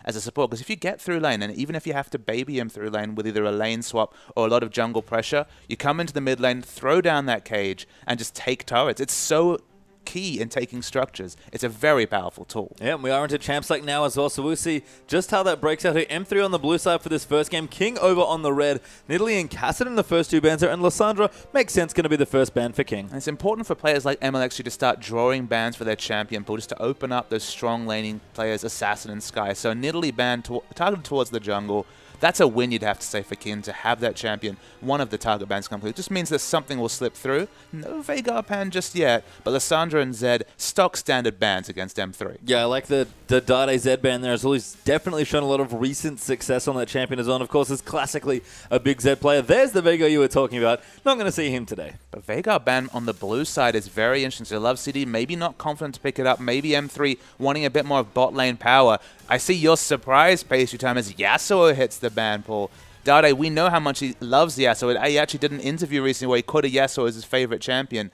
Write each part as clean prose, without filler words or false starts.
as a support, because if you get through lane, and even if you have to baby him through lane with either a lane swap or a lot of jungle pressure, you come into the mid lane, throw down that cage, and just take turrets. It's so key in taking structures. It's a very powerful tool. Yeah, and we are into Champ Select now as well, so we'll see just how that breaks out here. M3 on the blue side for this first game, King over on the red, Nidalee and Cassidy in the first 2 bans there, and Lissandra makes sense, going to be the first ban for King. And it's important for players like MLXG to start drawing bans for their champion pool, just to open up those strong laning players, Assassin and Skye. So Nidalee ban targeted towards the jungle. That's a win, you'd have to say, for King to have that champion, one of the target bans complete. It just means that something will slip through. No Veigar ban just yet, but Lissandra and Zed, stock standard bans against M3. Yeah, I like the Dade Zed ban there as well. He's definitely shown a lot of recent success on that champion as well. And of course, is classically a big Zed player. There's the Veigar you were talking about. Not going to see him today. But Veigar ban on the blue side is very interesting. So Love CD, maybe not confident to pick it up. Maybe M3 wanting a bit more of bot lane power. I see your surprise pastry time as Yasuo hits the ban pool. Dade, we know how much he loves Yasuo. He actually did an interview recently where he quoted Yasuo as his favorite champion.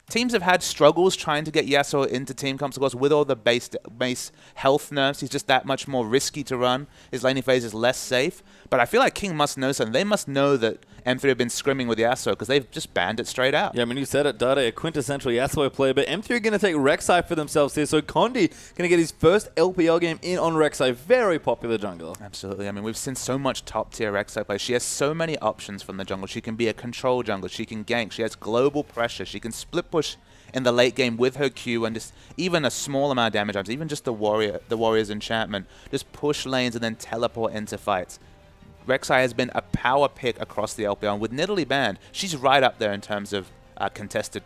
Teams have had struggles trying to get Yasuo into team comps, of course, with all the base health nerfs. He's just that much more risky to run. His laning phase is less safe. But I feel like King must know something. They must know that M3 have been scrimming with Yasuo because they've just banned it straight out. Yeah, I mean, you said it, Dade, a quintessential Yasuo player, but M3 are going to take Rek'Sai for themselves here. So Condi going to get his first LPL game in on Rek'Sai. Very popular jungler. Absolutely. I mean, we've seen so much top-tier Rek'Sai play. She has so many options from the jungle. She can be a control jungler. She can gank. She has global pressure. She can split push in the late game with her Q and just even a small amount of damage items, even just the warrior's enchantment, just push lanes and then teleport into fights. Rek'Sai has been a power pick across the LPL, and with Nidalee banned, she's right up there in terms of contested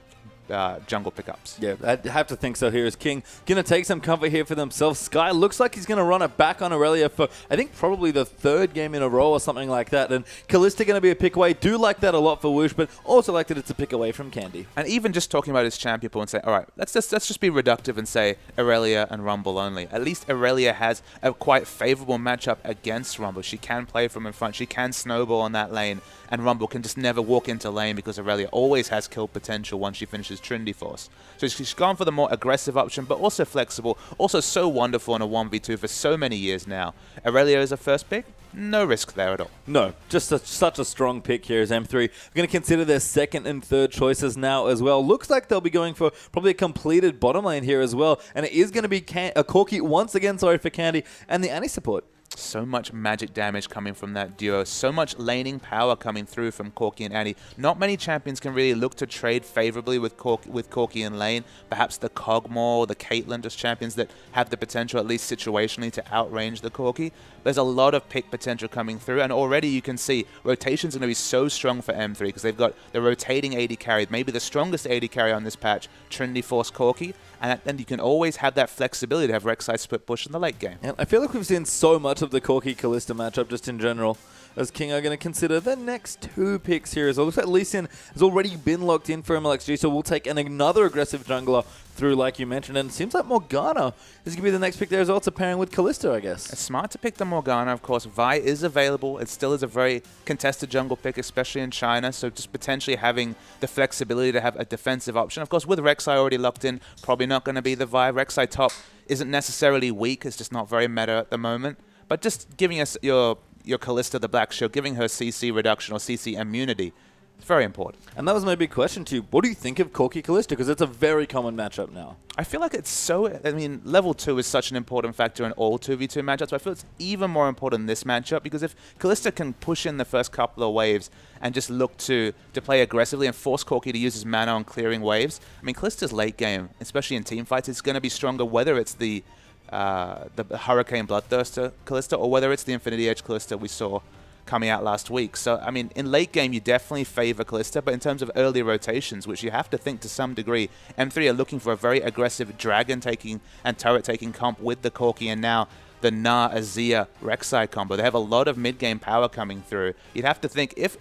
jungle pickups. Yeah, I'd have to think so here. Is King going to take some comfort here for themselves? Skye looks like he's going to run it back on Aurelia for, I think, probably the 3rd game in a row or something like that. And Kalista going to be a pick away. Do like that a lot for Woosh, but also like that it's a pick away from Candy. And even just talking about his champion pool and say, all right, let's just be reductive and say Aurelia and Rumble only. At least Aurelia has a quite favorable matchup against Rumble. She can play from in front. She can snowball on that lane, and Rumble can just never walk into lane because Aurelia always has kill potential once she finishes Trinity Force. So she's gone for the more aggressive option, but also flexible, also so wonderful in a 1v2 for so many years now. Aurelia is a first pick. No risk there at all. No, just such a strong pick here as M3. We're going to consider their 2nd and 3rd choices now as well. Looks like they'll be going for probably a completed bottom lane here as well. And it is going to be a Corki once again, sorry, for Candy and the Annie support. So much magic damage coming from that duo. So much laning power coming through from Corki and Annie. Not many champions can really look to trade favorably with Corki in lane. Perhaps the Kog'Maw or the Caitlyn, just champions that have the potential, at least situationally, to outrange the Corki. There's a lot of pick potential coming through, and already you can see rotation's going to be so strong for M3 because they've got the rotating AD carry, maybe the strongest AD carry on this patch, Trinity Force Corki, and then you can always have that flexibility to have Rek'Sai split push in the late game. And I feel like we've seen so much of the Corki-Kalista matchup just in general, as King are going to consider the next 2 picks here as well. Looks like Lee Sin has already been locked in for MLXG, so we'll take another aggressive jungler through, like you mentioned, and it seems like Morgana is going to be the next pick there as well. It's a pairing with Kalista, I guess. It's smart to pick the Morgana, of course. Vi is available. It still is a very contested jungle pick, especially in China, so just potentially having the flexibility to have a defensive option. Of course, with Rek'Sai already locked in, probably not going to be the Vi. Rek'Sai top isn't necessarily weak. It's just not very meta at the moment. But just giving us your Kalista the Black Shield, giving her CC reduction or CC immunity, it's very important. And that was my big question to you. What do you think of Corki Kalista? Because it's a very common matchup now. I feel like it's so... I mean, level 2 is such an important factor in all 2v2 matchups, but I feel it's even more important in this matchup because if Kalista can push in the first couple of waves and just look to play aggressively and force Corki to use his mana on clearing waves, I mean, Kalista's late game, especially in team fights, is going to be stronger, whether it's the Hurricane Bloodthirster Kalista or whether it's the Infinity Edge Kalista we saw coming out last week. So, I mean, in late game, you definitely favor Kalista, but in terms of early rotations, which you have to think to some degree, M3 are looking for a very aggressive dragon-taking and turret-taking comp with the Corki, and now the Na, Azir, Rek'Sai combo. They have a lot of mid-game power coming through. You'd have to think if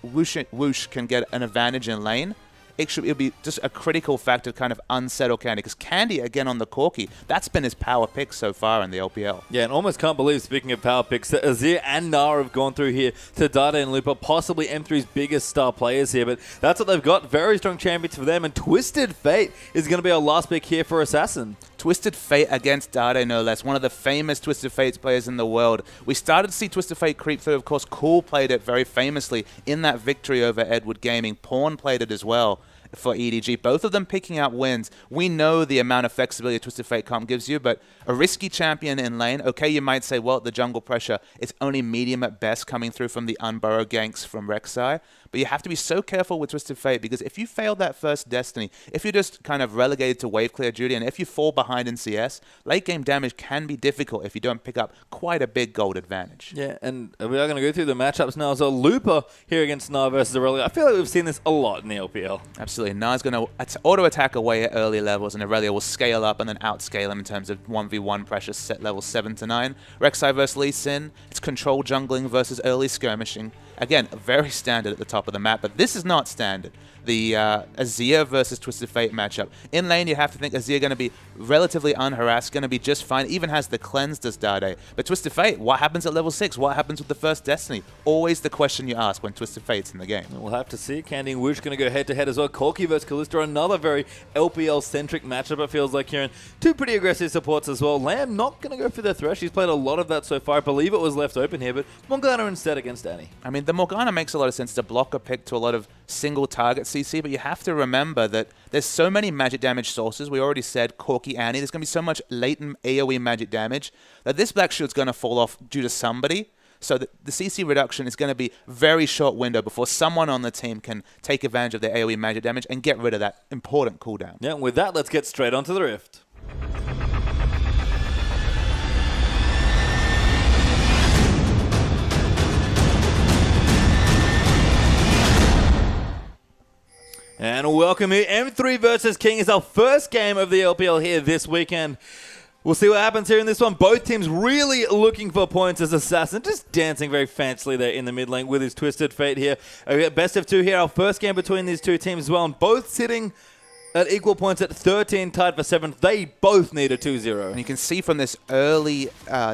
Woosh can get an advantage in lane, it'll be just a critical factor to kind of unsettle Candy. Because Candy, again, on the Corki, that's been his power pick so far in the LPL. Yeah, and almost can't believe, speaking of power picks, that Azir and Nara have gone through here to Dade and Lupa, possibly M3's biggest star players here. But that's what they've got. Very strong champions for them. And Twisted Fate is going to be our last pick here for Assassin. Twisted Fate against Dade, no less. One of the famous Twisted Fates players in the world. We started to see Twisted Fate creep through. Of course, Cool played it very famously in that victory over Edward Gaming. Pawn played it as well for EDG. Both of them picking up wins. We know the amount of flexibility Twisted Fate comp gives you, but a risky champion in lane, okay, you might say, well, the jungle pressure, it's only medium at best coming through from the unburrow ganks from Rek'Sai. But you have to be so careful with Twisted Fate, because if you fail that first Destiny, if you're just kind of relegated to wave clear duty, and if you fall behind in CS, late game damage can be difficult if you don't pick up quite a big gold advantage. Yeah, and we are going to go through the matchups now. So Looper here against Gnar versus Aurelia. I feel like we've seen this a lot in the LPL. Absolutely. Gnar's going to auto-attack away at early levels, and Aurelia will scale up and then outscale him in terms of 1v1 pressure set levels 7 to 9. Rek'Sai versus Lee Sin, it's control jungling versus early skirmishing. Again, very standard at the top of the map, but this is not standard. The Azir versus Twisted Fate matchup. In lane, you have to think Azir going to be relatively unharassed, going to be just fine, even has the cleanse, does Dade. But Twisted Fate, what happens at level 6? What happens with the first Destiny? Always the question you ask when Twisted Fate's in the game. We'll have to see. Candy and Woosh going to go head-to-head as well. Corki versus Kalista, another very LPL-centric matchup, it feels like, here. And two pretty aggressive supports as well. Lamb not going to go for the Thresh. He's played a lot of that so far. I believe it was left open here, but Morgana instead against Annie. I mean, the Morgana makes a lot of sense to block a pick to a lot of single target CC, but you have to remember that there's so many magic damage sources. We already said Corki, Annie. There's going to be so much latent AoE magic damage that this Black Shield's going to fall off due to somebody. So the CC reduction is going to be very short window before someone on the team can take advantage of their AoE magic damage and get rid of that important cooldown. Yeah, and with that, let's get straight onto the Rift. And welcome here. M3 versus King is our first game of the LPL here this weekend. We'll see what happens here in this one. Both teams really looking for points as Assassin, just dancing very fancily there in the mid lane with his Twisted Fate here. We got best of two here, our first game between these two teams as well, and both sitting at equal points at 13, tied for 7th. They both need a 2-0. And you can see from this early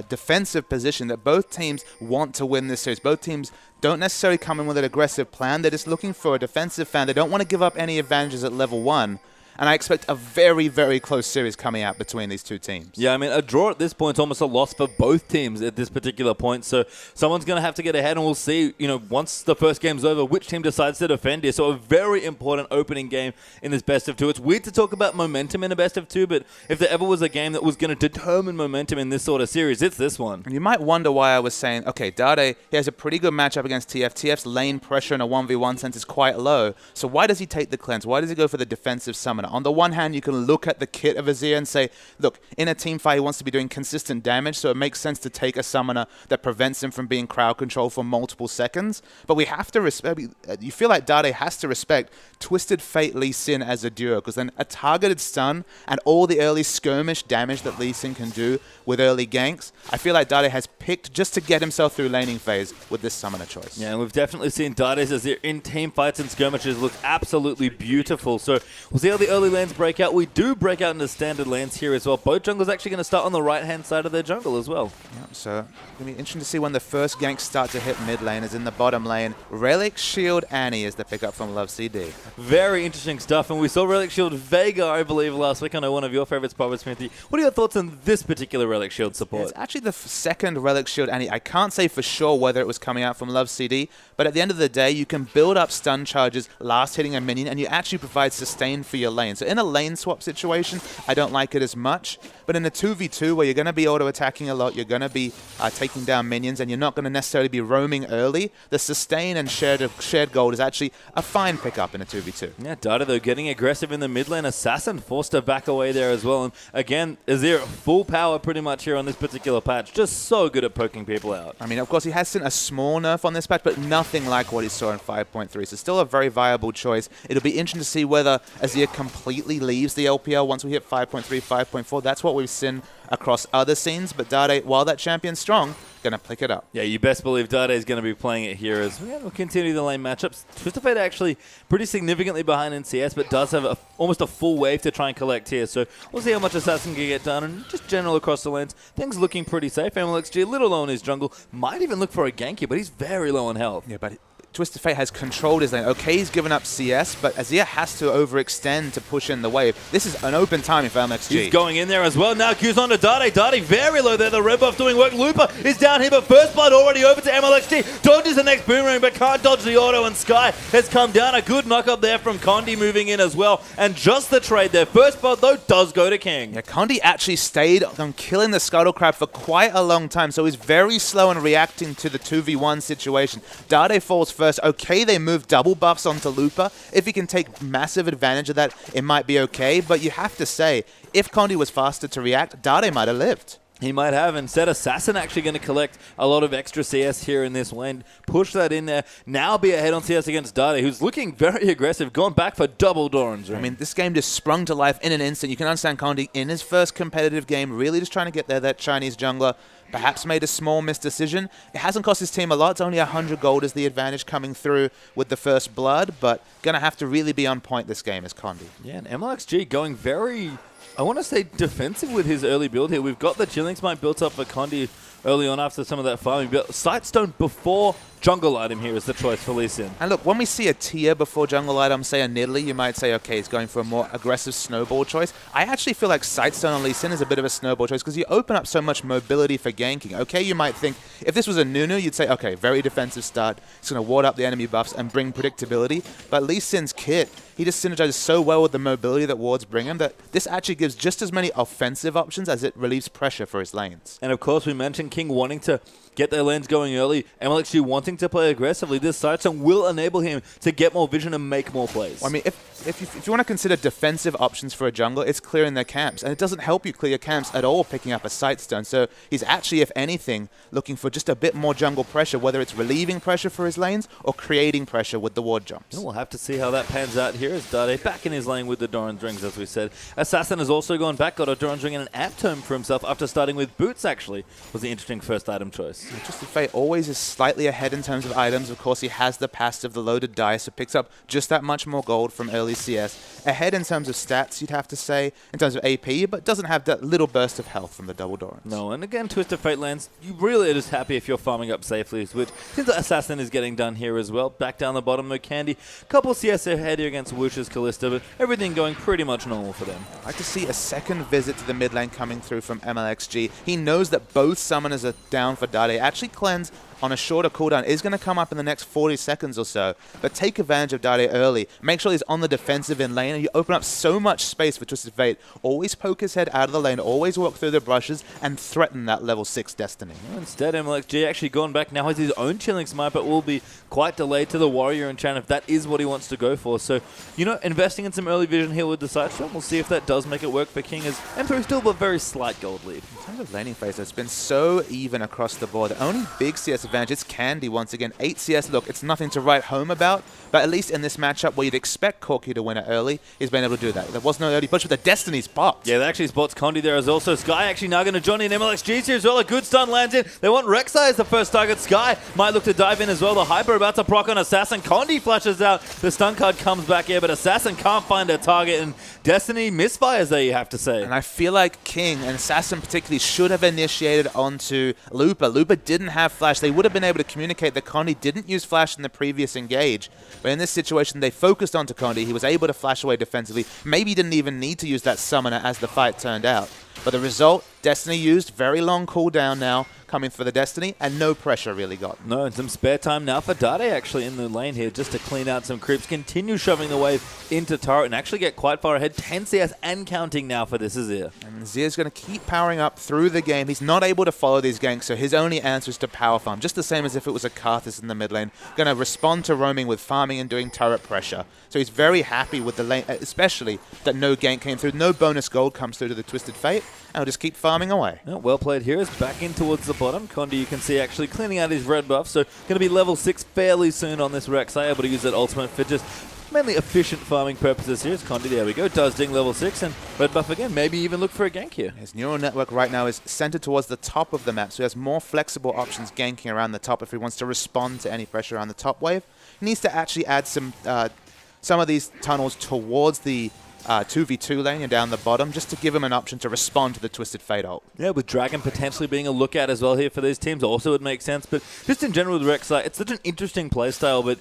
defensive position that both teams want to win this series. Both teams don't necessarily come in with an aggressive plan. They're just looking for a defensive fan. They don't want to give up any advantages at level 1. And I expect a very, very close series coming out between these two teams. Yeah, I mean, a draw at this point is almost a loss for both teams at this particular point. So someone's going to have to get ahead, and we'll see, you know, once the first game's over, which team decides to defend here. So a very important opening game in this best of two. It's weird to talk about momentum in a best of two, but if there ever was a game that was going to determine momentum in this sort of series, it's this one. And you might wonder why I was saying, okay, Dade, he has a pretty good matchup against TF. TF's lane pressure in a 1v1 sense is quite low. So why does he take the cleanse? Why does he go for the defensive summoner? On the one hand, you can look at the kit of Azir and say, look, in a team fight, he wants to be doing consistent damage, so it makes sense to take a summoner that prevents him from being crowd control for multiple seconds. But we have to respect, you feel like Dade has to respect Twisted Fate Lee Sin as a duo, because then a targeted stun and all the early skirmish damage that Lee Sin can do with early ganks, I feel like Dade has picked just to get himself through laning phase with this summoner choice. Yeah, and we've definitely seen Dade's Azir in team fights and skirmishes look absolutely beautiful. So we'll see how the early lanes break out. We do break out into standard lanes here as well. Both jungles actually going to start on the right-hand side of their jungle as well. Yep, so it's going to be interesting to see when the first ganks start to hit mid lane. As in the bottom lane, Relic Shield Annie is the pickup from Love CD. Very interesting stuff, and we saw Relic Shield Vega, I believe, last week. I know one of your favorites, Papa Smithy. What are your thoughts on this particular Relic Shield support? It's actually the second Relic Shield Annie. I can't say for sure whether it was coming out from Love CD, but at the end of the day, you can build up stun charges last hitting a minion, and you actually provide sustain for your lane. So in a lane swap situation, I don't like it as much. But in a 2v2 where you're going to be auto-attacking a lot, you're going to be taking down minions, and you're not going to necessarily be roaming early, the sustain and shared gold is actually a fine pickup in a 2v2. Yeah, Dada, though, getting aggressive in the mid lane. Assassin forced to back away there as well. And again, Azir full power pretty much here on this particular patch. Just so good at poking people out. I mean, of course, he has seen a small nerf on this patch, but nothing like what he saw in 5.3. So still a very viable choice. It'll be interesting to see whether Azir completely leaves the LPL once we hit 5.3, 5.4. That's what we've seen across other scenes, but Dade, while that champion's strong, going to pick it up. Yeah, you best believe Dade is going to be playing it here as we'll continue the lane matchups. Twisted Fate actually pretty significantly behind in CS, but does have almost a full wave to try and collect here. So we'll see how much Assassin can get done, and just general across the lanes, things looking pretty safe. MLXG a little low in his jungle, might even look for a gank here, but he's very low on health. Yeah, but Twisted Fate has controlled his lane. Okay, he's given up CS, but Azir has to overextend to push in the wave. This is an open timing for MXG. He's going in there as well. Now Q's on to Dade. Dade very low there. The red buff doing work. Looper is down here, but First Blood already over to MLXG. Dodges the next boomerang, but can't dodge the auto, and Sky has come down. A good knock up there from Condi moving in as well. And just the trade there. First Blood, though, does go to King. Yeah, Condi actually stayed on killing the Scuttle Crab for quite a long time, so he's very slow in reacting to the 2v1 situation. Dade falls first. Okay, they move double buffs onto Looper. If he can take massive advantage of that, it might be okay, but you have to say, if Condi was faster to react, Dade might have lived. He might have. Instead, Assassin actually going to collect a lot of extra CS here in this lane. Push that in there. Now be ahead on CS against Dade, who's looking very aggressive. Gone back for double Doran's ring. I mean, this game just sprung to life in an instant. You can understand Condi in his first competitive game, really just trying to get there. That Chinese jungler perhaps made a small misdecision. It hasn't cost his team a lot. It's only 100 gold is the advantage coming through with the First Blood, but going to have to really be on point this game is Condi. Yeah, and MLXG going very, I want to say, defensive with his early build here. We've got the Chilling Smite built up for Condi early on after some of that farming. Sightstone before jungle item here is the choice for Lee Sin. And look, when we see a tier before jungle item, say a Nidalee, you might say, okay, he's going for a more aggressive snowball choice. I actually feel like Sightstone on Lee Sin is a bit of a snowball choice because you open up so much mobility for ganking. Okay, you might think, if this was a Nunu, you'd say, okay, very defensive start. It's going to ward up the enemy buffs and bring predictability. But Lee Sin's kit, he just synergizes so well with the mobility that wards bring him that this actually gives just as many offensive options as it relieves pressure for his lanes. And of course, we mentioned King wanting to get their lanes going early, MLXG wanting to play aggressively. This Sightstone will enable him to get more vision and make more plays. Well, I mean, if you want to consider defensive options for a jungler, it's clearing their camps. And it doesn't help you clear your camps at all picking up a Sightstone. So he's actually, if anything, looking for just a bit more jungle pressure, whether it's relieving pressure for his lanes or creating pressure with the ward jumps. And we'll have to see how that pans out here as Dade back in his lane with the Doran's rings, as we said. Assassin has also gone back, got a Doran's ring and an App Tome for himself after starting with Boots, actually, was the interesting first item choice. Twisted Fate always is slightly ahead in terms of items. Of course, he has the passive, the loaded dice, so picks up just that much more gold from early CS. Ahead in terms of stats, you'd have to say, in terms of AP, but doesn't have that little burst of health from the double Dorans. No, and again, Twisted Fate lands, you really are just happy if you're farming up safely, which seems like Assassin is getting done here as well. Back down the bottom, no Candy. Couple CS ahead here against Woosh's Kalista, but everything going pretty much normal for them. I'd like to see a second visit to the mid lane coming through from MLXG. He knows that both summoners are down for Dade. Actually, Cleanse on a shorter cooldown is going to come up in the next 40 seconds or so, but take advantage of Dade early. Make sure he's on the defensive in lane, and you open up so much space for Twisted Fate. Always poke his head out of the lane, always walk through the brushes, and threaten that level 6 Destiny. Instead, MLXG actually gone back now has his own Chilling Smite, but will be quite delayed to the Warrior enchant if that is what he wants to go for. So, you know, investing in some early vision here with the Sightstone, we'll see if that does make it work for King, as M3 still a very slight gold lead. In terms of laning phase, it's been so even across the board. The only big CS advantage is Candy once again. 8 CS, look, it's nothing to write home about, but at least in this matchup where you'd expect Corki to win it early, he's been able to do that. There was no early push, but the Destiny's popped. Yeah, that actually spots Condi there as also. Sky actually now going to join in MLXG's here as well. A good stun lands in. They want Rek'Sai as the first target. Sky might look to dive in as well. The Hyper about to proc on Assassin. Condi flashes out. The stun card comes back here, but Assassin can't find a target, and Destiny misfires there, you have to say. And I feel like King and Assassin particularly should have initiated onto Looper. Looper didn't have flash. They would have been able to communicate that Condi didn't use flash in the previous engage, but in this situation they focused onto Condi. He was able to flash away defensively. Maybe he didn't even need to use that summoner as the fight turned out. But the result, Destiny used, very long cooldown now, coming for the Destiny, and no pressure really got. No, and some spare time now for Dade actually in the lane here just to clean out some creeps, continue shoving the wave into turret, and actually get quite far ahead. 10 CS and counting now for this Azir. And Azir's going to keep powering up through the game. He's not able to follow these ganks, so his only answer is to power farm, just the same as if it was a Karthus in the mid lane. Going to respond to roaming with farming and doing turret pressure. So he's very happy with the lane, especially that no gank came through, no bonus gold comes through to the Twisted Fate, and he'll just keep farming away. Oh, well played here. Is back in towards the bottom. Condi, you can see, actually cleaning out his red buff, so going to be level 6 fairly soon on this Rek'Sai, able to use that ultimate for just mainly efficient farming purposes here. It's Condi, there we go, does ding level 6, and red buff again, maybe even look for a gank here. His neural network right now is centered towards the top of the map, so he has more flexible options ganking around the top if he wants to respond to any pressure on the top wave. He needs to actually add some of these tunnels towards the 2v2 lane and down the bottom, just to give him an option to respond to the Twisted Fate ult. Yeah, with Dragon potentially being a lookout as well here for these teams also would make sense. But just in general with Rek'Sai, it's such an interesting playstyle, but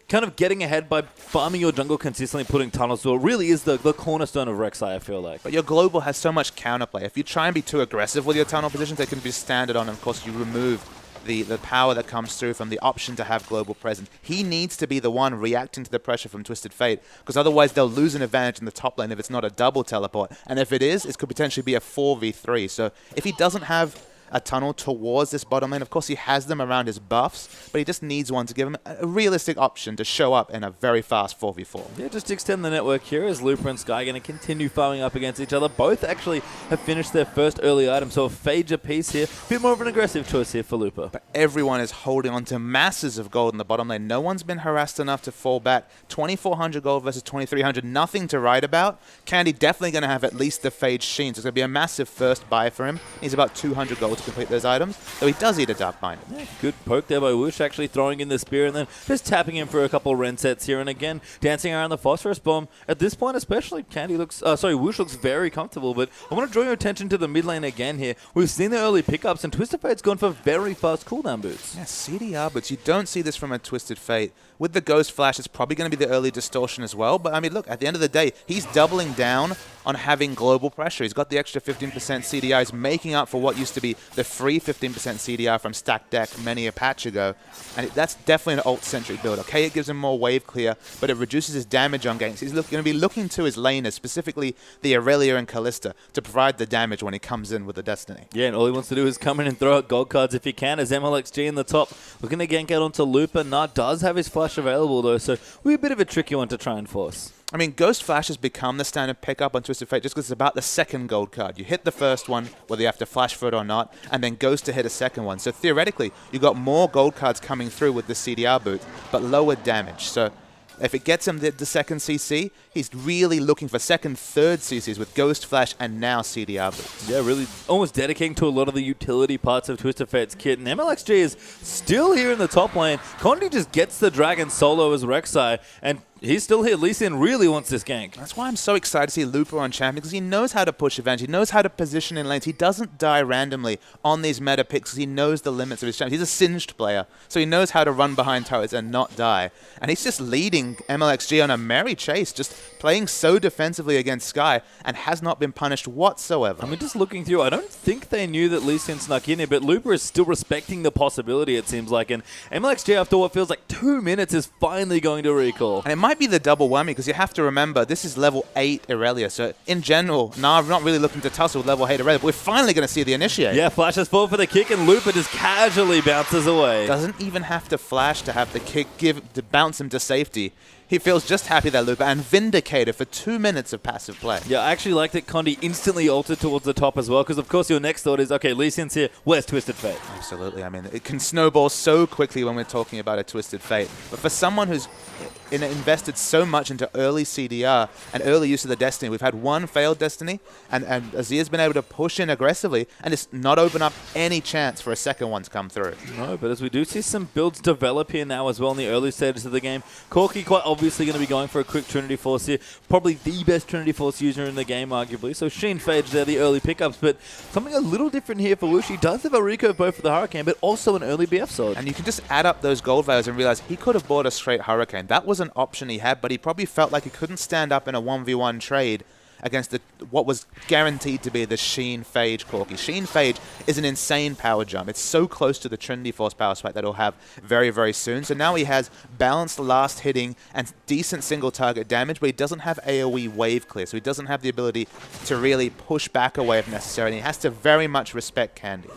kind of getting ahead by farming your jungle consistently, putting tunnels through it really is the cornerstone of Rek'Sai, I feel like. But your global has so much counterplay. If you try and be too aggressive with your tunnel positions, they can be standard on, and of course you remove the power that comes through from the option to have global presence. He needs to be the one reacting to the pressure from Twisted Fate, because otherwise they'll lose an advantage in the top lane if it's not a double teleport. And if it is, it could potentially be a 4v3. So if he doesn't have a tunnel towards this bottom lane, of course he has them around his buffs, but he just needs one to give him a realistic option to show up in a very fast 4v4. Yeah, just to extend the network here as Looper and Sky going to continue farming up against each other. Both actually have finished their first early item, so a Phage apiece here. A bit more of an aggressive choice here for Looper. But everyone is holding on to masses of gold in the bottom lane. No one's been harassed enough to fall back. 2,400 gold versus 2,300, nothing to write about. Candy definitely going to have at least the Phage Sheen, so it's going to be a massive first buy for him. He's about 200 gold to complete those items, though he does eat a Dark Bind. Yeah, good poke there by Whoosh, actually throwing in the spear and then just tapping him for a couple of Ren sets here, and again dancing around the Phosphorus Bomb. At this point especially, Whoosh looks very comfortable, but I want to draw your attention to the mid lane again here. We've seen the early pickups, and Twisted Fate's gone for very fast cooldown boots. Yeah, CDR boots. You don't see this from a Twisted Fate. With the Ghost Flash, it's probably going to be the early distortion as well, but I mean, look, at the end of the day, he's doubling down on having global pressure. He's got the extra 15% CDR. He's making up for what used to be the free 15% CDR from Stack Deck many a patch ago. And that's definitely an ult-centric build. Okay, it gives him more wave clear, but it reduces his damage on ganks. He's going to be looking to his laners, specifically the Aurelia and Kalista, to provide the damage when he comes in with the Destiny. Yeah, and all he wants to do is come in and throw out gold cards if he can, as MLXG in the top. Looking to gank out onto Looper. Nah does have his flash available though, so we're a bit of a tricky one to try and force. I mean, Ghost Flash has become the standard pickup on Twisted Fate just because it's about the second gold card. You hit the first one, whether you have to flash for it or not, and then Ghost to hit a second one. So theoretically, you got more gold cards coming through with the CDR boot, but lower damage. So if it gets him the second CC, he's really looking for second, third CCs with Ghost Flash and now CDR boots. Yeah, really almost dedicating to a lot of the utility parts of Twisted Fate's kit. And MLXG is still here in the top lane. Condi just gets the Dragon solo as Rek'Sai, and he's still here. Lee Sin really wants this gank. That's why I'm so excited to see Looper on champion, because he knows how to push advantage. He knows how to position in lanes. He doesn't die randomly on these meta picks because he knows the limits of his champion. He's a singed player, so he knows how to run behind turrets and not die. And he's just leading MLXG on a merry chase, just playing so defensively against Sky and has not been punished whatsoever. I mean, just looking through, I don't think they knew that Lee Sin snuck in here, but Looper is still respecting the possibility, it seems like. And MLXG, after what feels like 2 minutes, is finally going to recall. And it might be the double whammy, because you have to remember, this is level 8 Aurelia. So in general, I'm not really looking to tussle with level 8 Aurelia, but we're finally going to see the initiate. Yeah, Flash has fallen for the kick, and Looper just casually bounces away. Doesn't even have to flash to have the kick to bounce him to safety. He feels just happy that Looper, and vindicated for 2 minutes of passive play. Yeah, I actually like that Condi instantly altered towards the top as well, because of course your next thought is, okay, Lee Sin's here, where's Twisted Fate? Absolutely. I mean, it can snowball so quickly when we're talking about a Twisted Fate. But for someone who's invested so much into early CDR and early use of the Destiny, we've had one failed Destiny, and Azir's been able to push in aggressively and just not open up any chance for a second one to come through. No, but as we do see some builds develop here now as well in the early stages of the game, Corki quite obviously going to be going for a quick Trinity Force here, probably the best Trinity Force user in the game arguably, so Sheen Phage there, the early pickups, but something a little different here for Whoosh. He does have a recurve bow for the Hurricane, but also an early BF sword. And you can just add up those gold values and realize he could have bought a straight Hurricane. That was an option he had, but he probably felt like he couldn't stand up in a 1v1 trade against what was guaranteed to be the Sheen Phage Corki. Sheen Phage is an insane power jump. It's so close to the Trinity Force power spike that he'll have very, very soon. So now he has balanced last hitting and decent single target damage, but he doesn't have AoE wave clear, so he doesn't have the ability to really push back away if necessary, and he has to very much respect Candy.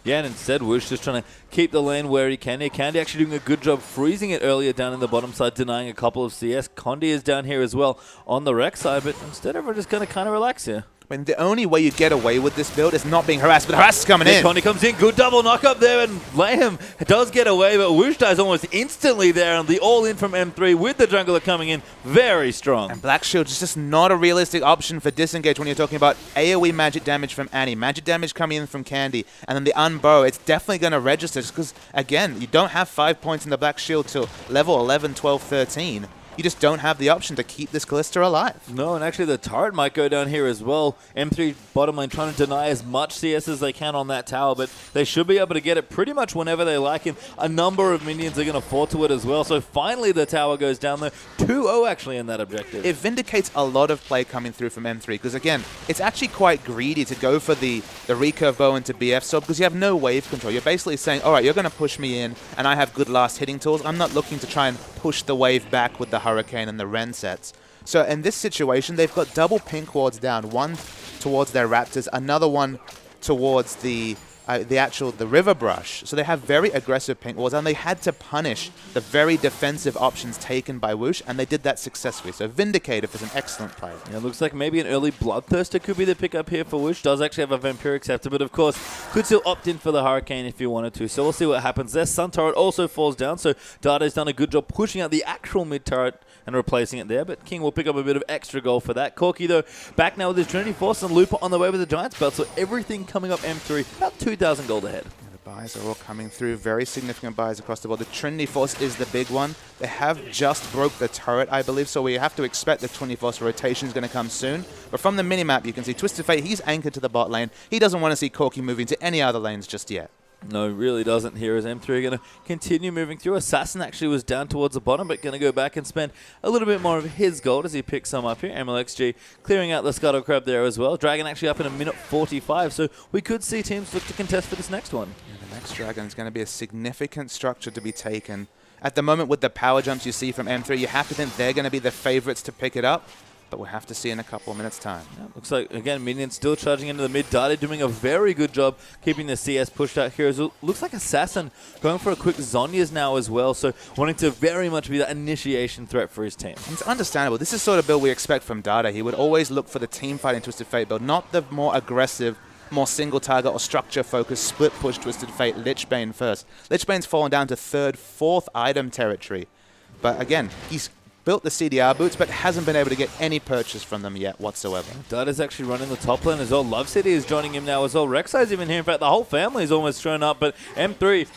Yeah, and instead Whoosh just trying to keep the lane where he can here. Candy actually doing a good job freezing it earlier down in the bottom side, denying a couple of CS. Condi is down here as well on the Rex side, but instead everyone just going to kind of relax here. I mean, the only way you get away with this build is not being harassed, but harass is coming in. Condi comes in, good double knock up there, and Layhem does get away, but Whoosh dies almost instantly there, and the all-in from M3 with the jungler coming in very strong. And Black Shield is just not a realistic option for disengage when you're talking about AoE magic damage from Annie, magic damage coming in from Candy, and then the unbow. It's definitely going to register, just because, again, you don't have 5 points in the Black Shield till level 11, 12, 13. you just don't have the option to keep this Kalista alive. No, and actually the turret might go down here as well. M3 bottom lane trying to deny as much CS as they can on that tower, but they should be able to get it pretty much whenever they like, and a number of minions are going to fall to it as well. So finally the tower goes down there. 2-0 actually in that objective. It vindicates a lot of play coming through from M3, because again, it's actually quite greedy to go for the recurve bow into BF sword, because you have no wave control. You're basically saying, all right, you're going to push me in, and I have good last hitting tools. I'm not looking to try and push the wave back with the Hurricane and the Ren sets. So in this situation, they've got double pink wards down, one towards their Raptors, another one towards the River Brush. So they have very aggressive pink wards, and they had to punish the very defensive options taken by Whoosh, and they did that successfully. So Vindicative is an excellent play. Yeah, it looks like maybe an early Bloodthirster could be the pickup here for Whoosh. Does actually have a Vampiric Scepter, but of course could still opt in for the Hurricane if you wanted to. So we'll see what happens there. Sun Turret also falls down, so Dada's done a good job pushing out the actual mid turret and replacing it there, but King will pick up a bit of extra gold for that. Corki, though, back now with his Trinity Force, and Looper on the way with the Giant's Belt, so everything coming up M3, about 2,000 gold ahead. Yeah, the buys are all coming through, very significant buys across the board. The Trinity Force is the big one. They have just broke the turret, I believe, so we have to expect the Trinity Force rotation is going to come soon. But from the minimap, you can see Twisted Fate, he's anchored to the bot lane. He doesn't want to see Corki moving to any other lanes just yet. No, really doesn't here, as M3 are going to continue moving through. Assassin actually was down towards the bottom, but going to go back and spend a little bit more of his gold as he picks some up here. MLXG clearing out the Scuttle Crab there as well. Dragon actually up in a minute 45, so we could see teams look to contest for this next one. Yeah, the next Dragon is going to be a significant structure to be taken. At the moment, with the power jumps you see from M3, you have to think they're going to be the favorites to pick it up. But we'll have to see in a couple of minutes' time. Yeah, looks like, again, minions still charging into the mid. Dada doing a very good job keeping the CS pushed out here. It looks like Assassin going for a quick Zhonya's now as well, so wanting to very much be that initiation threat for his team. It's understandable. This is sort of build we expect from Dada. He would always look for the team fighting Twisted Fate build, not the more aggressive, more single target or structure focused split push Twisted Fate Lichbane first. Lichbane's fallen down to 3rd, 4th item territory. But again, he's built the CDR boots, but hasn't been able to get any purchase from them yet whatsoever. Dada's actually running the top lane as well. Love City is joining him now as well. Rek'Sai's even here. In fact, the whole family is almost shown up, but M3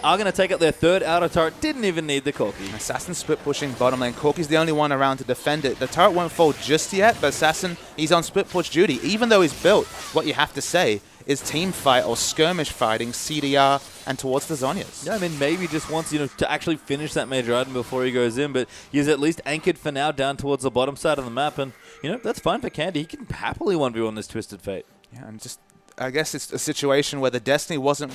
are going to take out their 3rd outer turret. Didn't even need the Corki. Assassin split pushing bottom lane. Corki's the only one around to defend it. The turret won't fall just yet, but Assassin, he's on split push duty. Even though he's built, what you have to say is team fight or skirmish fighting, CDR, and towards the Zhonyas. Yeah, I mean, maybe just wants, to actually finish that major item before he goes in, but he's at least anchored for now down towards the bottom side of the map, and, that's fine for Candy. He can happily 1v1 this Twisted Fate. Yeah, and just, I guess it's a situation where the Destiny wasn't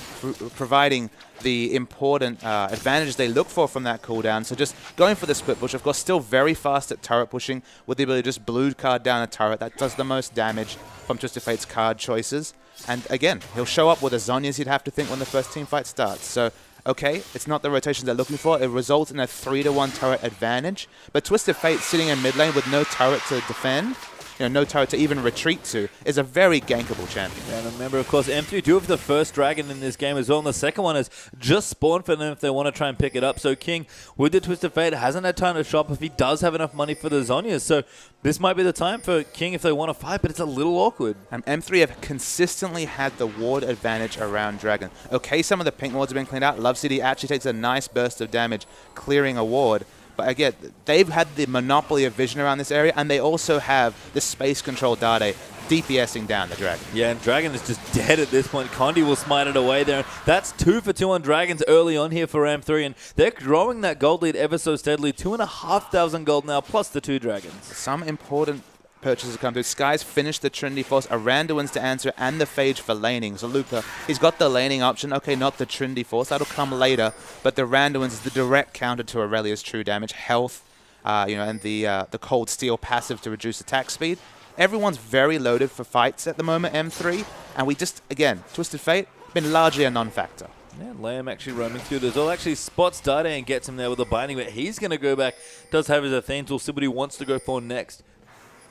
providing the important advantage they look for from that cooldown. So just going for the split push, of course, still very fast at turret pushing with the ability to just blue card down a turret. That does the most damage from Twisted Fate's card choices. And again, he'll show up with a Zhonya's, you'd have to think, when the first team fight starts. So, okay, it's not the rotations they're looking for. It results in a 3-to-1 turret advantage. But Twisted Fate sitting in mid lane with no turret to defend, no turret to even retreat to, is a very gankable champion. And remember, of course, M3 do have the first dragon in this game as well, and the second one has just spawned for them if they want to try and pick it up. So King, with the Twisted Fate, hasn't had time to shop if he does have enough money for the Zhonyas. So this might be the time for King if they want to fight, but it's a little awkward. And M3 have consistently had the ward advantage around Dragon. Okay, some of the pink wards have been cleaned out. Love City actually takes a nice burst of damage clearing a ward. But again, they've had the monopoly of vision around this area, and they also have the space control Dade DPSing down the Dragon. Yeah, and Dragon is just dead at this point. Condi will smite it away there. That's 2 for 2 on Dragons early on here for M3, and they're growing that gold lead ever so steadily. 2,500 gold now, plus the 2 Dragons. Some important purchases come through. Sky's finished the Trinity Force, Aranduin's to answer, and the Phage for laning. So Luca, he's got the laning option. Okay, not the Trinity Force. That'll come later. But the Aranduin's is the direct counter to Aurelia's true damage, health, and the Cold Steel passive to reduce attack speed. Everyone's very loaded for fights at the moment, M3. And we just, again, Twisted Fate, been largely a non-factor. Yeah, Liam actually roaming through it as well. Actually spots Dade and gets him there with a binding, but he's going to go back. Does have his Athene tool, see what he wants to go for next.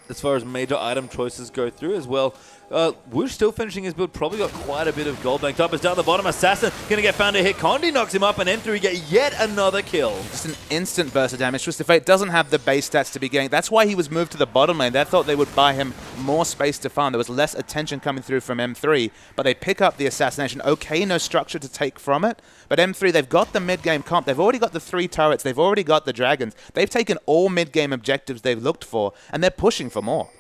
As far as major item choices go through as well. Woosh still finishing his build, probably got quite a bit of gold banked up. It's down the bottom, Assassin going to get found a hit. Condi knocks him up and M3 get yet another kill. Just an instant burst of damage. Twisted Fate doesn't have the base stats to be getting. That's why he was moved to the bottom lane. They thought they would buy him more space to farm. There was less attention coming through from M3, but they pick up the assassination. Okay, no structure to take from it, but M3, they've got the mid-game comp. They've already got the 3 turrets. They've already got the dragons. They've taken all mid-game objectives they've looked for, and they're pushing for more.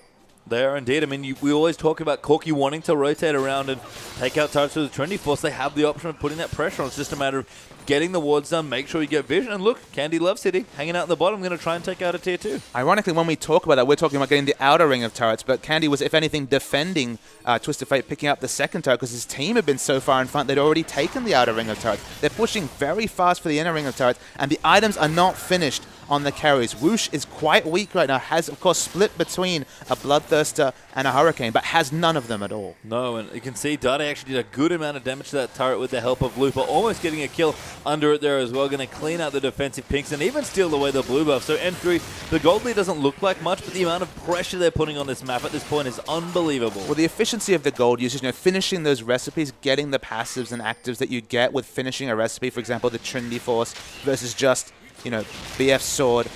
They are indeed. I mean, we always talk about Corki wanting to rotate around and take out turrets with the Trinity Force. They have the option of putting that pressure on. It's just a matter of getting the wards done, make sure you get vision. And look, Candy Love City hanging out in the bottom, going to try and take out a tier 2. Ironically, when we talk about that, we're talking about getting the outer ring of turrets, but Candy was, if anything, defending Twisted Fate picking up the second turret because his team had been so far in front, they'd already taken the outer ring of turrets. They're pushing very fast for the inner ring of turrets, and the items are not finished on the carries. Woosh is quite weak right now, has, of course, split between a Bloodthirster and a Hurricane, but has none of them at all. No, and you can see Dade actually did a good amount of damage to that turret with the help of Looper, almost getting a kill under it there as well, going to clean out the defensive pinks and even steal away the blue buff. So M3, the gold lead doesn't look like much, but the amount of pressure they're putting on this map at this point is unbelievable. Well, the efficiency of the gold usage, finishing those recipes, getting the passives and actives that you get with finishing a recipe, for example, the Trinity Force versus just BF Sword,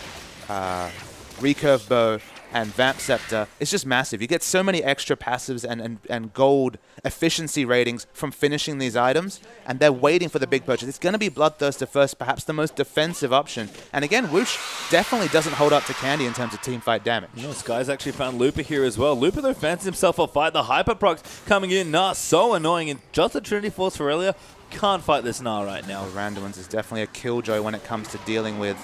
Recurve Bow, and Vamp Scepter, it's just massive. You get so many extra passives and gold efficiency ratings from finishing these items, and they're waiting for the big purchase. It's going to be Bloodthirster first, perhaps the most defensive option. And again, Woosh definitely doesn't hold up to Candy in terms of team fight damage. Sky's actually found Looper here as well. Looper, though, fancies himself a fight. The Hyper procs coming in, so annoying. And just the Trinity Force for Aurelia can't fight this right now. Randomans is definitely a killjoy when it comes to dealing with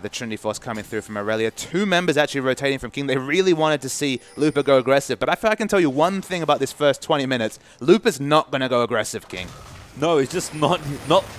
the Trinity Force coming through from Aurelia. 2 members actually rotating from King. They really wanted to see Looper go aggressive, but I feel I can tell you one thing about this first 20 minutes. Looper's not going to go aggressive, King. No, he's just not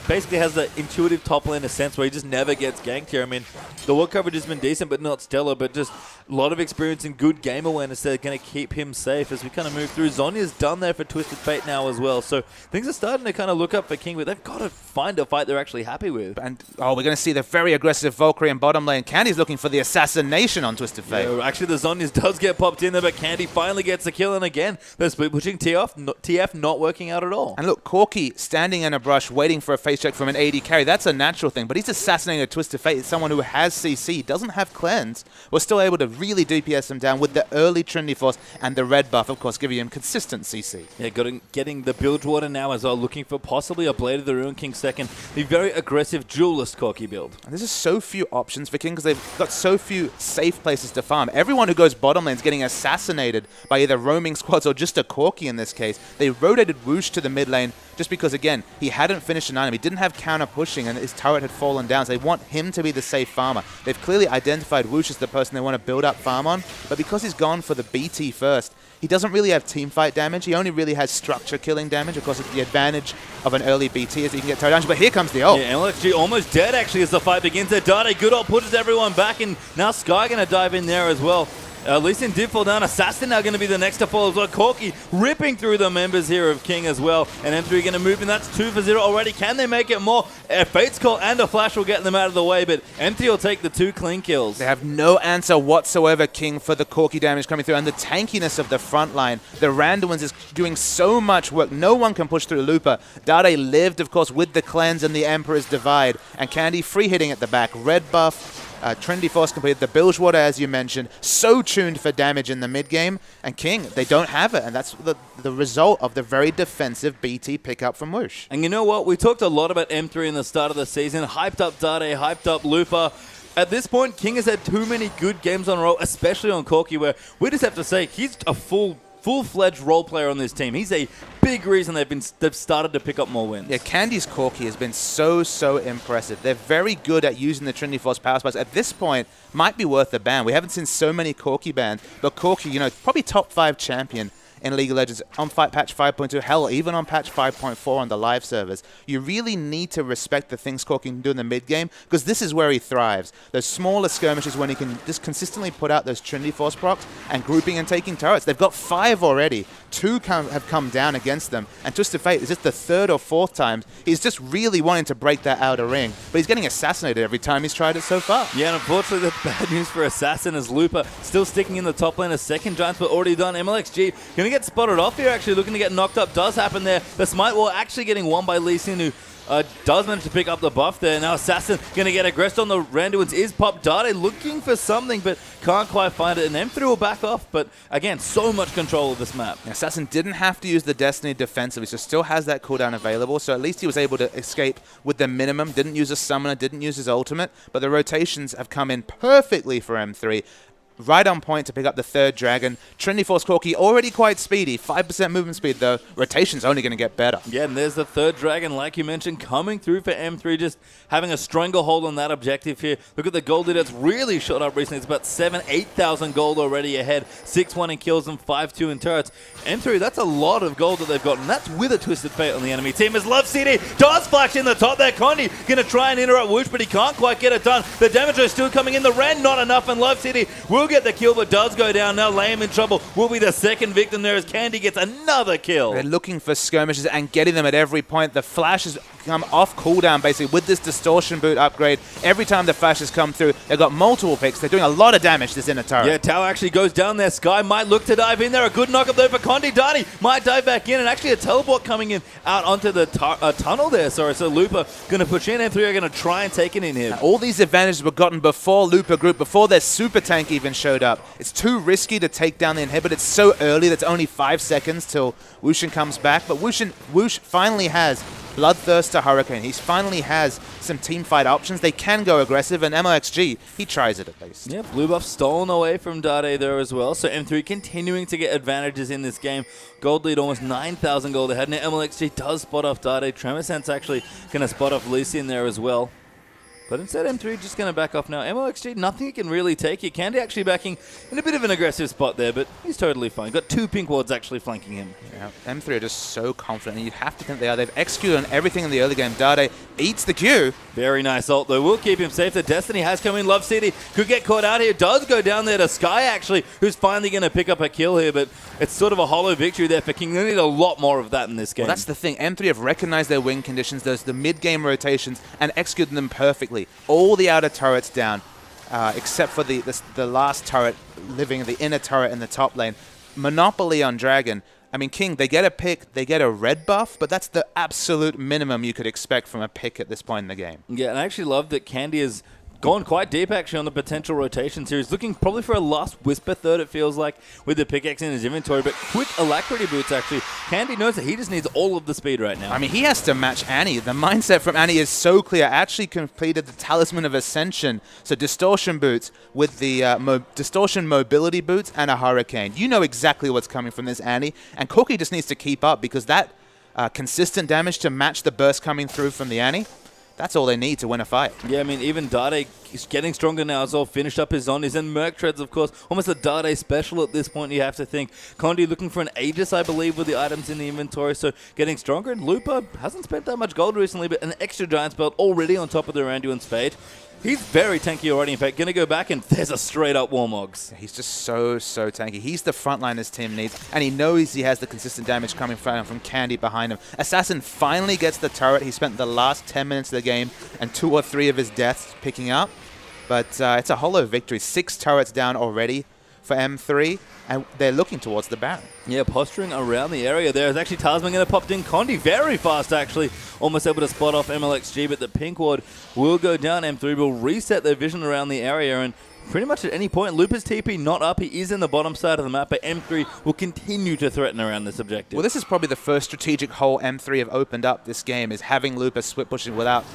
basically has the intuitive top laner sense where he just never gets ganked here. I mean, the ward coverage has been decent, but not stellar, but just a lot of experience and good game awareness that are going to keep him safe as we kind of move through. Zonya's done there for Twisted Fate now as well, so things are starting to kind of look up for King, but they've got to find a fight they're actually happy with. And, we're going to see the very aggressive Valkyrie in bottom lane. Candy's looking for the assassination on Twisted Fate. Yeah, actually, the Zonyas does get popped in there, but Candy finally gets a kill, and again, they're split pushing TF not working out at all. And look, Corki standing in a brush waiting for a face check from an AD carry. That's a natural thing, but he's assassinating a Twisted Fate. It's someone who has CC, doesn't have cleanse. We're still able to really DPS him down with the early Trinity Force and the red buff, of course, giving him consistent CC. Yeah, getting the Bilgewater now as well, looking for possibly a Blade of the Ruin King second. The very aggressive duelist Corki build. And there's just so few options for King because they've got so few safe places to farm. Everyone who goes bottom lane is getting assassinated by either roaming squads or just a Corki in this case. They rotated Woosh to the mid lane just because, again, he hadn't finished an item. He didn't have counter pushing and his turret had fallen down. So they want him to be the safe farmer. They've clearly identified Woosh as the person they want to build up farm on, but because he's gone for the BT first, he doesn't really have team fight damage. He only really has structure killing damage. Of course, the advantage of an early BT is that you can get turret damage, but here comes the ult. Yeah, LXG almost dead actually as the fight begins. Dade, good ult, pushes everyone back, and now Sky going to dive in there as well. Lee Sin did fall down. Assassin now going to be the next to fall as well. Corki ripping through the members here of King as well. And M3 going to move in. That's 2 for 0 already. Can they make it more? A Fate's Call and a Flash will get them out of the way, but M3 will take the 2 clean kills. They have no answer whatsoever, King, for the Corki damage coming through and the tankiness of the front line. The Randomans is doing so much work. No one can push through Looper. Dade lived, of course, with the cleanse and the Emperor's Divide. And Candy free hitting at the back. Red buff. Trinity Force completed. The Bilgewater, as you mentioned, so tuned for damage in the mid-game. And King, they don't have it. And that's the result of the very defensive BT pickup from Woosh. And you know what? We talked a lot about M3 in the start of the season. Hyped up Dade, hyped up Looper. At this point, King has had too many good games on a roll, especially on Corki, where we just have to say he's a full-fledged role player on this team. He's a big reason they've started to pick up more wins. Yeah, Candy's Corki has been so impressive. They're very good at using the Trinity Force power spikes. At this point, might be worth a ban. We haven't seen so many Corki bans, but Corki, probably top 5 champion in League of Legends on patch 5.2, hell, even on patch 5.4 on the live servers. You really need to respect the things Corki can do in the mid-game, because this is where he thrives. Those smaller skirmishes when he can just consistently put out those Trinity Force procs and grouping and taking turrets. They've got 5 already. 2 have come down against them, and Twisted Fate is just the 3rd or 4th time. He's just really wanting to break that outer ring, but he's getting assassinated every time he's tried it so far. Yeah, and unfortunately the bad news for Assassin is Looper still sticking in the top lane. A second Giants, but already done. MLXG going to Gonna get spotted off here, actually. Looking to get knocked up does happen there. The Smite Wall actually getting won by Lee Sin, who does manage to pick up the buff there. Now Assassin going to get aggressed on the Randuins. Is Pop Dade looking for something, but can't quite find it. And M3 will back off, but again, so much control of this map. Assassin didn't have to use the Destiny defensively, so still has that cooldown available. So at least he was able to escape with the minimum. Didn't use a summoner, didn't use his ultimate, but the rotations have come in perfectly for M3. Right on point to pick up the third dragon. Trinity Force Corki already quite speedy. 5% movement speed though. Rotation's only going to get better. Yeah, and there's the third dragon, like you mentioned, coming through for M3, just having a stronger hold on that objective here. Look at the gold lead. It's really shot up recently. It's about 8,000 gold already ahead. 6-1 in kills and 5-2 in turrets. M3, that's a lot of gold that they've got, and that's with a Twisted Fate on the enemy team. As Love City does flash in the top there. Condi going to try and interrupt Whoosh, but he can't quite get it done. The damage is still coming in. The Ren not enough, and Love City will get the kill, but does go down. Now Lame in trouble. Will be the second victim there as Candy gets another kill. They're looking for skirmishes and getting them at every point. The flash has come off cooldown basically with this distortion boot upgrade. Every time the flashes come through, they've got multiple picks. They're doing a lot of damage this inner turret. Yeah, Tao actually goes down there. Sky might look to dive in there. A good knock up there for Condi. Dani might dive back in, and actually a teleport coming in out onto the tunnel there. Sorry, so Lupa going to push in. M3 are going to try and take it in here. Now, all these advantages were gotten before Lupa group, before their super tank even showed up. It's too risky to take down the inhibitor. It's so early. That's only 5 seconds till Wushin comes back. But Woosh finally has Bloodthirster Hurricane. He finally has some team fight options. They can go aggressive, and MLXG, he tries it at least. Yeah, blue buff stolen away from Dade there as well. So M3 continuing to get advantages in this game. Gold lead almost 9,000 gold ahead. Now MLXG does spot off Dade. Tremor Sense actually going to spot off Lisi in there as well. But instead, M3 just going to back off now. MLXG, nothing he can really take here. Candy actually backing in a bit of an aggressive spot there, but he's totally fine. Got 2 pink wards actually flanking him. Yeah, M3 are just so confident, and you have to think they are. They've executed on everything in the early game. Dade eats the Q. Very nice ult, though. Will keep him safe. The Destiny has come in. Love City could get caught out here. Does go down there to Sky, actually, who's finally going to pick up a kill here, but it's sort of a hollow victory there for King. They need a lot more of that in this game. Well, that's the thing. M3 have recognized their win conditions, the mid-game rotations, and executed them perfectly. All the outer turrets down, except for the last turret living, the inner turret in the top lane. Monopoly on Dragon. I mean, King, they get a pick, they get a red buff, but that's the absolute minimum you could expect from a pick at this point in the game. Yeah, and I actually love that Candy has gone quite deep, actually, on the potential rotation series. Looking probably for a last Whisper third, it feels like, with the pickaxe in his inventory. But quick Alacrity boots, actually. Candy knows that he just needs all of the speed right now. I mean, he has to match Annie. The mindset from Annie is so clear. Actually completed the Talisman of Ascension. So Distortion boots with the Distortion mobility boots and a Hurricane. You know exactly what's coming from this Annie. And Cookie just needs to keep up, because that consistent damage to match the burst coming through from the Annie, that's all they need to win a fight. Yeah, I mean, even Dade is getting stronger now as well. Finished up his zombies, and Merc Treads, of course. Almost a Dade special at this point, you have to think. Condi looking for an Aegis, I believe, with the items in the inventory, so getting stronger. And Lupa hasn't spent that much gold recently, but an extra Giant Spell already on top of the Randuin's Fate. He's very tanky already. In fact, going to go back, and there's a straight-up Warmogs. He's just so tanky. He's the frontline his team needs, and he knows he has the consistent damage coming from Candy behind him. Assassin finally gets the turret. He spent the last 10 minutes of the game and 2 or 3 of his deaths picking up, but it's a hollow victory. 6 turrets down already for M3, and they're looking towards the Baron. Yeah, posturing around the area there. Is actually Talisman going to pop in. Condi very fast, actually. Almost able to spot off MLXG, but the pink ward will go down. M3 will reset their vision around the area, and pretty much at any point, Lupa's TP not up. He is in the bottom side of the map, but M3 will continue to threaten around this objective. Well, this is probably the first strategic hole M3 have opened up this game, is having Lupa split pushing without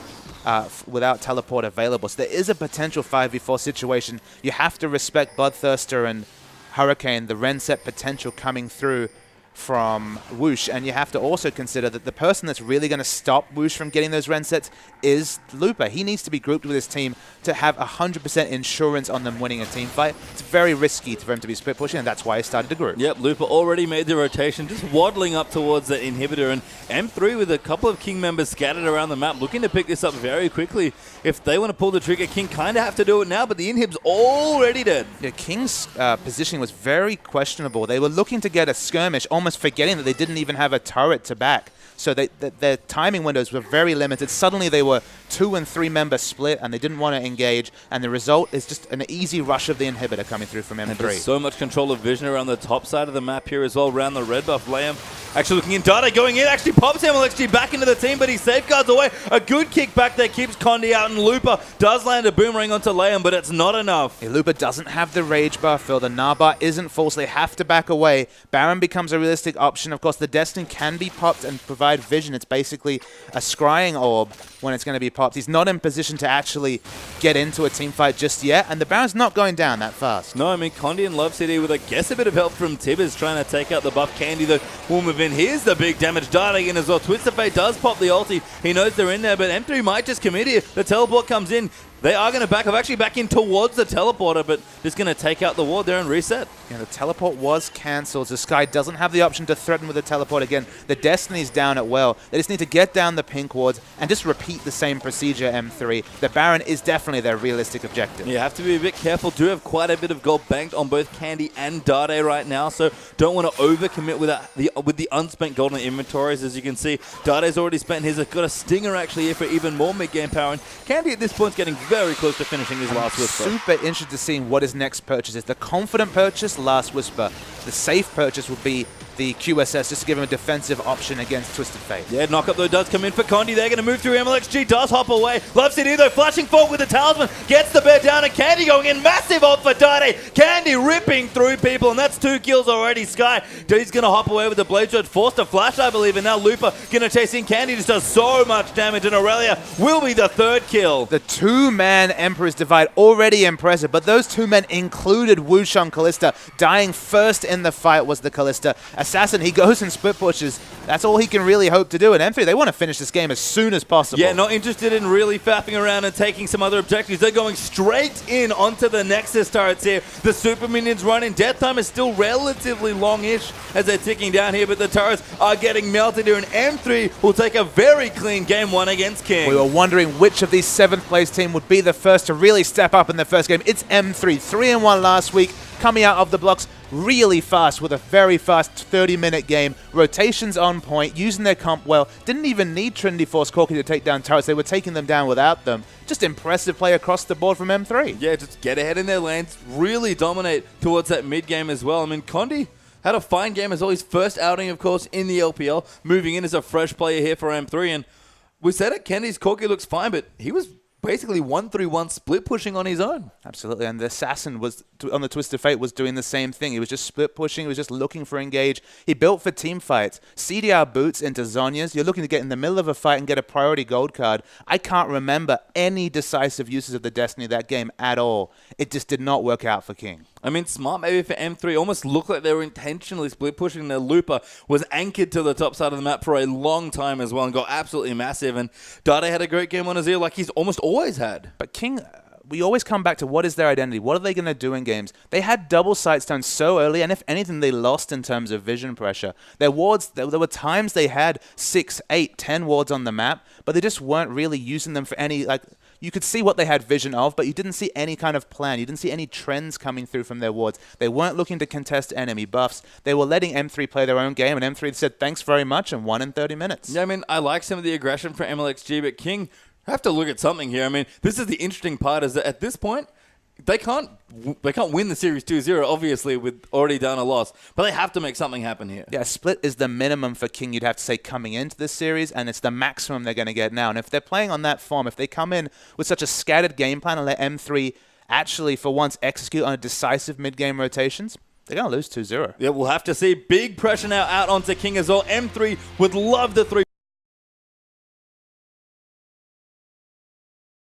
teleport available. So there is a potential 5v4 situation. You have to respect Bloodthirster and Hurricane, the Ren set potential coming through from Whoosh, and you have to also consider that the person that's really going to stop Whoosh from getting those Ren sets is Lupa. He needs to be grouped with his team to have 100% insurance on them winning a team fight. It's very risky for him to be split pushing, and that's why he started the group. Yep, Lupa already made the rotation, just waddling up towards the inhibitor, and M3 with a couple of King members scattered around the map, looking to pick this up very quickly. If they want to pull the trigger, King kind of have to do it now, but the inhib's already dead. Yeah, King's positioning was very questionable. They were looking to get a skirmish, almost forgetting that they didn't even have a turret to back. So their timing windows were very limited. Suddenly they were 2 and 3 member split, and they didn't want to engage. And the result is just an easy rush of the inhibitor coming through from M3. And there's so much control of vision around the top side of the map here as well, around the red buff. Liam actually looking in. Dada going in, actually pops MLXG back into the team, but he safeguards away. A good kick back there keeps Condi out, and Looper does land a boomerang onto Liam, but it's not enough. Looper doesn't have the rage bar fill. The Narbar isn't full, so they have to back away. Baron becomes a realistic option. Of course, the Destiny can be popped and provide vision. It's basically a scrying orb when it's going to be popped. He's not in position to actually get into a team fight just yet, and the Baron's not going down that fast. No, I mean, Condi and Love City with, I guess, a bit of help from Tibbers trying to take out the buff. Candy, the will move in. Here's the big damage. Dart in as well. Twisted Fate does pop the ulti. He knows they're in there, but M3 might just commit here. The teleport comes in. They are going to back off, actually back in towards the teleporter, but just going to take out the ward there and reset. Yeah, the teleport was cancelled, so Sky doesn't have the option to threaten with the teleport again. The Destiny's down at well. They just need to get down the pink wards and just repeat the same procedure, M3. The Baron is definitely their realistic objective. You have to be a bit careful. Do have quite a bit of gold banked on both Candy and Dade right now, so don't want to overcommit with the unspent gold in the inventories. As you can see, Dade's already spent his. Got a stinger actually here for even more mid-game power, and Candy at this point is getting very close to finishing his last Whisper. Super interested to seeing what his next purchase is. The confident purchase, Last Whisper. The safe purchase would be the QSS, just to give him a defensive option against Twisted Fate. Yeah, knockup though does come in for Condi. They're going to move through. MLXG does hop away. Love City though, flashing forward with the talisman. Gets the bear down, and Candy going in. Massive ult for Dade. Candy ripping through people, and that's 2 kills already. Sky, he's going to hop away with the Blade Shot. Forced to flash, I believe, and now Looper going to chase in. Candy just does so much damage, and Aurelia will be the 3rd kill. The 2-man Emperor's Divide, already impressive, but those 2 men included Wushan Callista. Dying first in the fight was the Callista. Assassin, he goes and split pushes. That's all he can really hope to do. And M3, they want to finish this game as soon as possible. Yeah, not interested in really faffing around and taking some other objectives. They're going straight in onto the Nexus turrets here. The super minions running. Death time is still relatively long-ish as they're ticking down here, but the turrets are getting melted here, and M3 will take a very clean game 1 against King. We were wondering which of these 7th place team would be the first to really step up in the first game. It's M3, 3-1 last week, coming out of the blocks really fast with a very fast 30-minute game. Rotations on point, using their comp well. Didn't even need Trinity Force Corki to take down turrets. They were taking them down without them. Just impressive play across the board from M3. Yeah, just get ahead in their lanes, really dominate towards that mid game as well. I mean, Condi had a fine game as well. His first outing, of course, in the LPL. Moving in as a fresh player here for M3. And we said it, Candy's Corki looks fine, but he was basically 1-3-1 split pushing on his own. Absolutely, and the Assassin was on the Twisted Fate was doing the same thing. He was just split pushing, he was just looking for engage. He built for team fights. CDR boots into Zhonya's. You're looking to get in the middle of a fight and get a priority gold card. I can't remember any decisive uses of the Destiny that game at all. It just did not work out for King. I mean, smart maybe for M3. Almost looked like they were intentionally split pushing. Their Looper was anchored to the top side of the map for a long time as well and got absolutely massive. And Dade had a great game on his ear like he's almost always had. But King, we always come back to what is their identity? What are they going to do in games? They had double sights down so early, and if anything, they lost in terms of vision pressure. Their wards, there were times they had 6, 8, 10 wards on the map, but they just weren't really using them for any, like, you could see what they had vision of, but you didn't see any kind of plan. You didn't see any trends coming through from their wards. They weren't looking to contest enemy buffs. They were letting M3 play their own game, and M3 said thanks very much and won in 30 minutes. Yeah, I mean, I like some of the aggression for MLXG, but King have to look at something here. I mean, this is the interesting part, is that at this point, they can't win the series 2-0, obviously, with already done a loss. But they have to make something happen here. Yeah, split is the minimum for King, you'd have to say, coming into this series, and it's the maximum they're going to get now. And if they're playing on that form, if they come in with such a scattered game plan and let M3 actually, for once, execute on a decisive mid-game rotations, they're going to lose 2-0. Yeah, we'll have to see. Big pressure now out onto King as well. M3 would love the 3